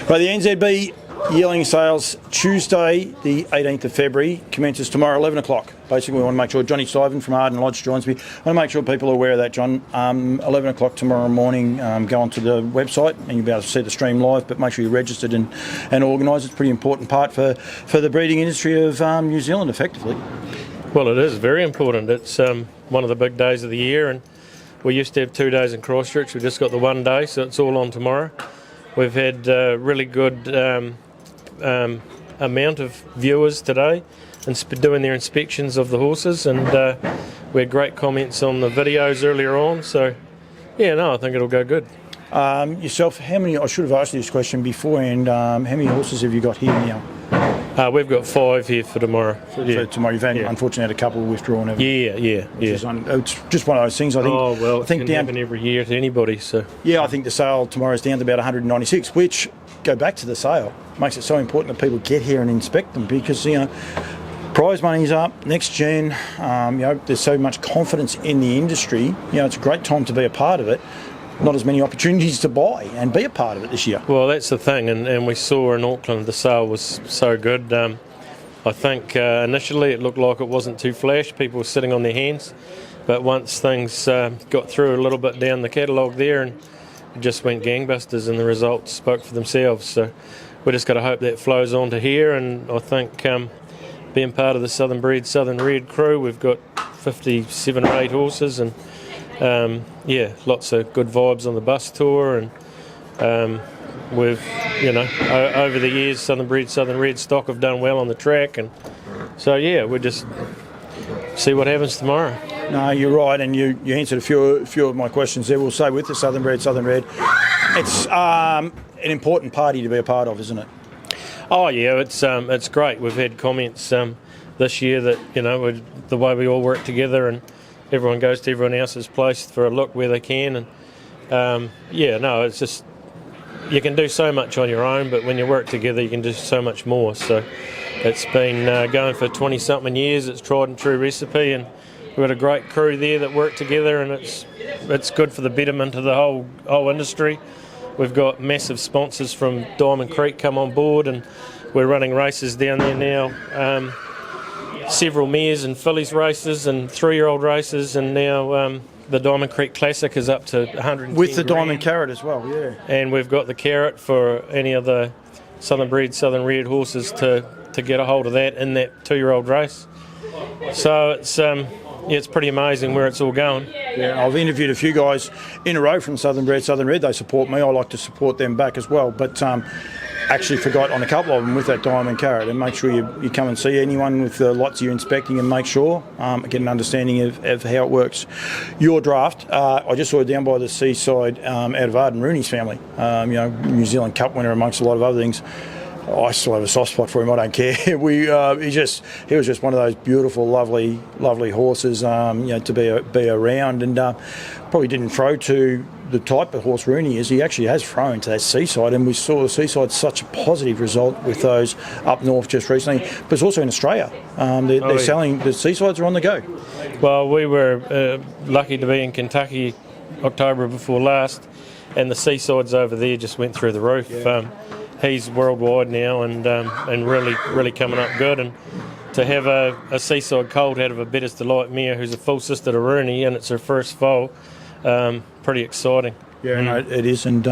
Right, the NZB Yearling Sales Tuesday, the 18th of February, commences tomorrow 11 o'clock. Basically, we want to make sure John Stiven from Arden Lodge joins me. I want to make sure people are aware of that, John. 11 o'clock tomorrow morning, go onto the website and you'll be able to see the stream live, but make sure you're registered and organised. It's a pretty important part for the breeding industry of New Zealand, effectively. Well, it is very important. It's one of the big days of the year, and we used to have 2 days in Christchurch. We just got the 1 day, so it's all on tomorrow. We've had really good amount of viewers today and doing their inspections of the horses, and we had great comments on the videos earlier on, so yeah, no, I think it'll go good. Yourself, how many, I should have asked you this question beforehand, how many horses have you got here now? We've got 5 here for tomorrow. For tomorrow, you've had, unfortunately, had a couple withdrawn. Yeah. It's just one of those things, I think. Oh, well, I think it can happen every year to anybody, so. Yeah, I think the sale tomorrow is down to about 196, which, go back to the sale, makes it so important that people get here and inspect them because, prize money's up, next gen, there's so much confidence in the industry. It's a great time to be a part of it. Not as many opportunities to buy and be a part of it this year. Well, that's the thing, and we saw in Auckland the sale was so good. I think initially it looked like it wasn't too flash, people were sitting on their hands, but once things got through a little bit down the catalogue there, and it just went gangbusters, and the results spoke for themselves. So we just got to hope that flows on to here, and I think being part of the Southern Bred Southern Reared crew, we've got 57 or 8 horses, and lots of good vibes on the bus tour, and we've, over the years, Southern Bred Southern Reared stock have done well on the track, and so we'll just see what happens tomorrow. No, you're right, and you answered a few of my questions there. We'll say with the Southern Bred Southern Reared, it's an important party to be a part of, isn't it? Oh yeah, it's great. We've had comments this year that the way we all work together, and everyone goes to everyone else's place for a look where they can, and it's just, you can do so much on your own, but when you work together you can do so much more. So it's been going for 20 something years. It's tried and true recipe, and we've got a great crew there that work together, and it's good for the betterment of the whole industry. We've got massive sponsors from Diamond Creek come on board, and we're running races down there now. Several mares and fillies races and 3-year-old races, and now the Diamond Creek Classic is up to 110 with the grand. Diamond Carrot as well, yeah. And we've got the Carrot for any of the Southern Bred Southern Reared horses to get a hold of that in that 2-year-old race. So it's pretty amazing where it's all going. Yeah, I've interviewed a few guys in a row from Southern Bred Southern Reared. They support me. I like to support them back as well, but actually forgot on a couple of them with that Diamond Carrot, and make sure you come and see anyone with the lots you're inspecting, and make sure get an understanding of how it works. Your draft, I just saw it down by the seaside out of Arden Rooney's family, New Zealand Cup winner amongst a lot of other things. I still have a soft spot for him. I don't care. He was just one of those beautiful, lovely horses, to be around, and probably didn't throw to the type of horse Rooney is. He actually has thrown to that seaside, and we saw the seaside such a positive result with those up north just recently. But it's also in Australia. They're selling, the seasides are on the go. Well, we were lucky to be in Kentucky October before last, and the seasides over there just went through the roof. Yeah. He's worldwide now, and really coming up good. And to have a seaside colt out of a Better's Delight mare who's a full sister to Rooney, and it's her first foal, pretty exciting. Yeah, no, it is. And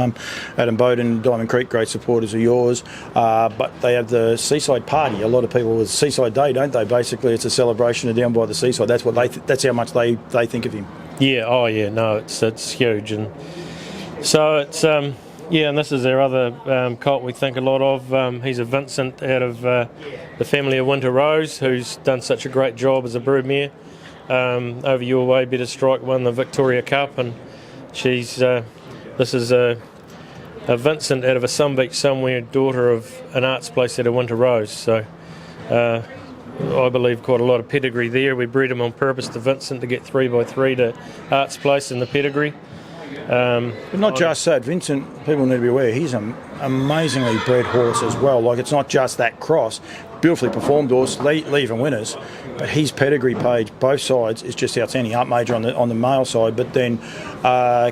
Adam Bowden, Diamond Creek, great supporters of yours. But they have the Seaside Party. A lot of people with Seaside Day, don't they? Basically, it's a celebration of down by the seaside. That's what that's how much they think of him. Yeah. Oh, yeah. No, it's huge, and so it's. And this is our other colt we think a lot of. He's a Vincent out of the family of Winter Rose, who's done such a great job as a broodmare. Over your way, Better Strike won the Victoria Cup, and this is a Vincent out of a Sunbeach somewhere, daughter of an arts place out of Winter Rose. So I believe quite a lot of pedigree there. We bred him on purpose to Vincent to get 3x3 to arts place in the pedigree. But not just that, Vincent, people need to be aware, he's an amazingly bred horse as well. Like, it's not just that cross. Beautifully performed horse, leaving winners, but his pedigree page, both sides, is just outstanding. Up major on the male side, but then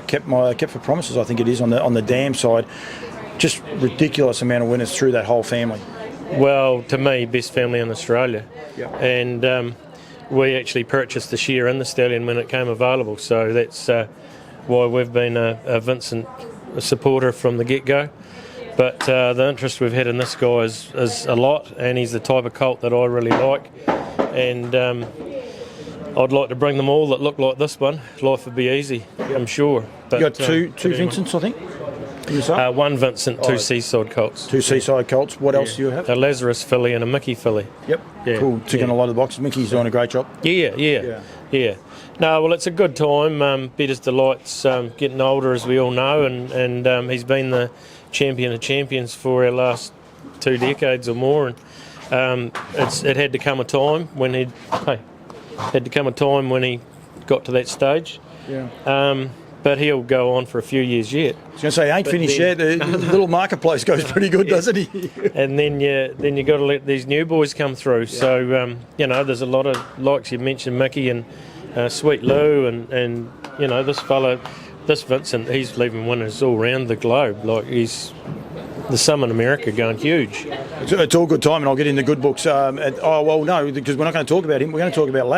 kept for promises, I think it is, on the dam side. just ridiculous amount of winners through that whole family. Well, to me, best family in Australia. Yeah. And we actually purchased the share in the stallion when it came available, so that's why we've been a Vincent supporter from the get-go. But the interest we've had in this guy is a lot, and he's the type of colt that I really like. And I'd like to bring them all that look like this one. Life would be easy, I'm sure. But, You got two Vincents, I think? one Vincent, two Seaside colts. Two Seaside colts. What else do you have? A Lazarus filly and a Mickey filly. Yep. Yeah. Cool. Ticking a lot of the boxes. Mickey's doing a great job. Yeah. No, well, it's a good time. Better's Delight's getting older, as we all know, and he's been the champion of champions for our last 2 decades or more. And it had to come a time when he got to that stage. Yeah. But he'll go on for a few years yet. I was going to say, he ain't finished yet. The little marketplace goes pretty good, doesn't he? And then you got to let these new boys come through. Yeah. So there's a lot of, like you mentioned, Mickey and Sweet Lou, and this Vincent, he's leaving winners all around the globe. Like there's some in America going huge. It's all good time, and I'll get in the good books. No, because we're not going to talk about him. We're going to talk about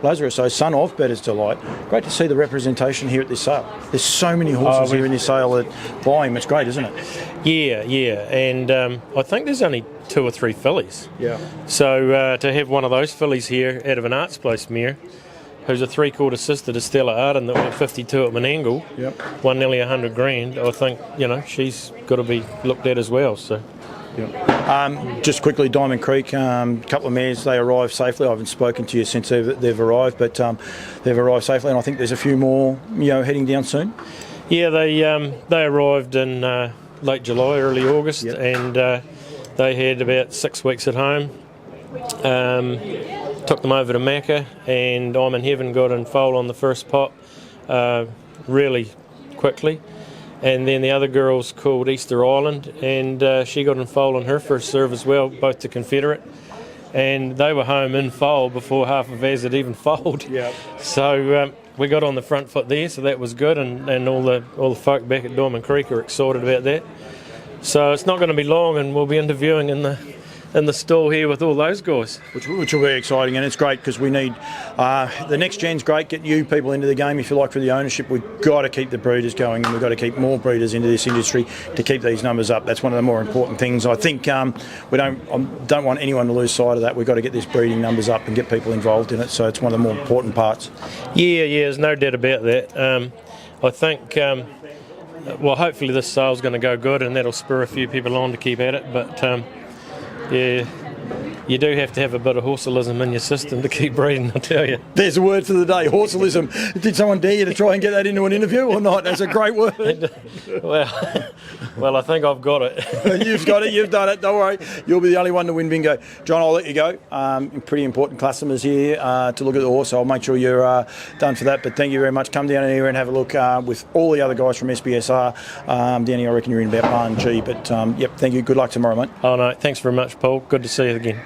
Lazarus, so son of Better's Delight. Great to see the representation here at this sale. There's so many horses here in this sale that buy him. It's great, isn't it? Yeah, and I think there's only 2 or 3 fillies. Yeah. So to have one of those fillies here out of an Arts Place mare, who's a 3/4 sister to Stella Arden that went 52 at Menangle, won nearly $100,000. I think she's got to be looked at as well. So. Yeah. Just quickly, Diamond Creek, couple of mares, they arrived safely. I haven't spoken to you since they've arrived, but they've arrived safely, and I think there's a few more, heading down soon. Yeah, they arrived in late July, early August, and they had about 6 weeks at home. Took them over to Macca, and I'm in Heaven got in foal on the first pop really quickly. And then the other girl's called Easter Island, and she got in foal on her first serve as well, both to Confederate. And they were home in foal before half of ours had even foaled. Yeah. So we got on the front foot there, so that was good, and all the folk back at Diamond Creek are excited about that. So it's not going to be long, and we'll be interviewing in the stall here with all those guys. Which will be exciting, and it's great because we need the next gen's great, get you people into the game if you like for the ownership. We've got to keep the breeders going, and we've got to keep more breeders into this industry to keep these numbers up. That's one of the more important things. I think we don't want anyone to lose sight of that. We've got to get this breeding numbers up and get people involved in it, so it's one of the more important parts. Yeah, there's no doubt about that. I think hopefully this sale's going to go good, and that'll spur a few people on to keep at it, but yeah, you do have to have a bit of horsealism in your system to keep breeding, I tell you. There's a word for the day, horsealism. Did someone dare you to try and get that into an interview or not? That's a great word. Well, I think I've got it. You've got it, you've done it, don't worry. You'll be the only one to win bingo. John, I'll let you go. Pretty important customers here to look at the horse, so I'll make sure you're done for that. But thank you very much. Come down here and have a look with all the other guys from SBSR. Danny, I reckon you're in about R&G, but thank you. Good luck tomorrow, mate. Oh, no, thanks very much, Paul. Good to see you again.